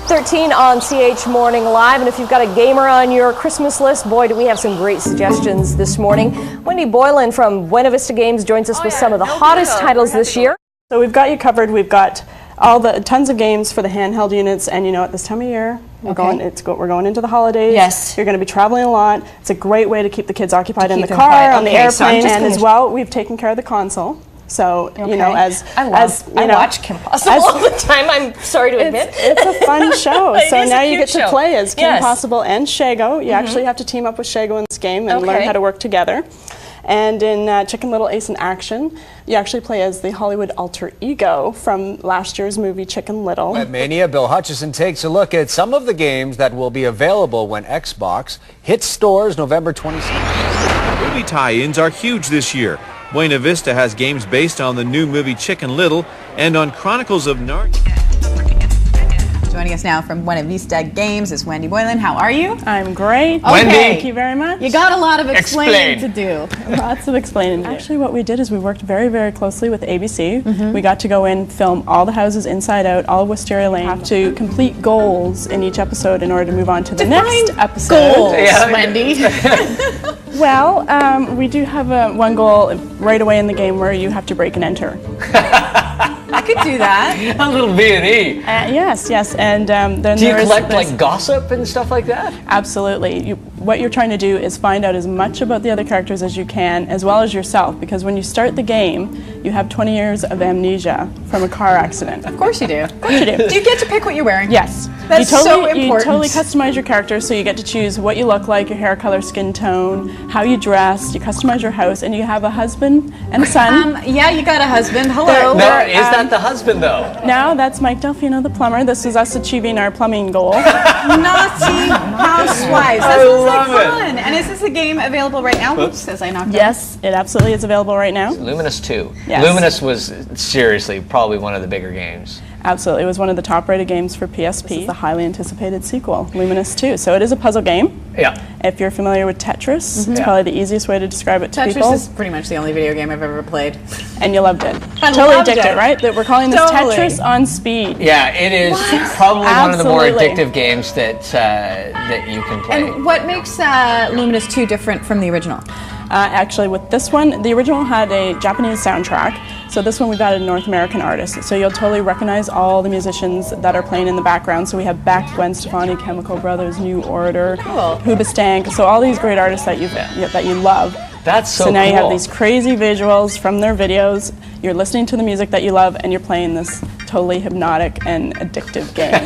13 on CH Morning Live, and if you've got a gamer on your Christmas list, boy, do we have some great suggestions this morning. Wendy Boylan from Buena Vista Games joins us with some of the hottest titles this year. So we've got you covered. We've got tons of games for the handheld units, and you know, at this time of year, we're going into the holidays. Yes. You're going to be traveling a lot. It's a great way to keep the kids occupied in the car, on the airplane, and as well, we've taken care of the console. So, you know, I watch Kim Possible all the time, I'm sorry to admit. It's a fun show. So now you get to play as Kim Possible and Shago. You actually have to team up with Shago in this game and learn how to work together. And in Chicken Little Ace in Action, you actually play as the Hollywood alter ego from last year's movie Chicken Little. At Mania, Bill Hutchison takes a look at some of the games that will be available when Xbox hits stores November 26th. Movie tie-ins are huge this year. Buena Vista has games based on the new movie Chicken Little and on Chronicles of Narnia. Joining us now from Buena Vista Games is Wendy Boylan. How are you? I'm great. Okay. Thank you very much. You got a lot of explaining to do. Lots of explaining. Actually, what we did is we worked very, very closely with ABC. We got to go in, film all the houses inside out, all of Wisteria Lane. Have to complete goals in each episode in order to move on to the next episode. Goals, Wendy. Well, we do have one goal right away in the game where you have to break and enter. I could do that. A little B&E. Yes, and then do you collect like gossip and stuff like that? Absolutely. What you're trying to do is find out as much about the other characters as you can, as well as yourself, because when you start the game, you have 20 years of amnesia from a car accident. Of course you do. Of course you do. Do you get to pick what you're wearing? Yes. That's so important. You totally customize your character, so you get to choose what you look like, your hair color, skin tone, how you dress, you customize your house, and you have a husband and a son. Yeah, you got a husband. Hello. Is that the husband, though? No, that's Mike Delfino, the plumber. This is us achieving our plumbing goal. Naughty housewives. That sounds like fun. And is this a game available right now? Oops, as I knocked Yes, it absolutely is available right now. Luminous 2. Yes. Luminous was seriously probably one of the bigger games. Absolutely. It was one of the top-rated games for PSP. This is the highly anticipated sequel, Luminous 2. So it is a puzzle game. Yeah. If you're familiar with Tetris, it's probably the easiest way to describe it to people. Tetris is pretty much the only video game I've ever played. And you loved it. I totally loved addicted, it. right? That we're calling this Tetris on speed. Yeah, it is probably one of the more addictive games that you can play. And what makes Luminous 2 different from the original? Actually, with this one, the original had a Japanese soundtrack. So this one we've added North American artists. So you'll totally recognize all the musicians that are playing in the background. So we have Beck, Gwen Stefani, Chemical Brothers, New Order, Hoobastank. So all these great artists that you love. That's so now cool. You have these crazy visuals from their videos. You're listening to the music that you love, and you're playing this totally hypnotic and addictive game.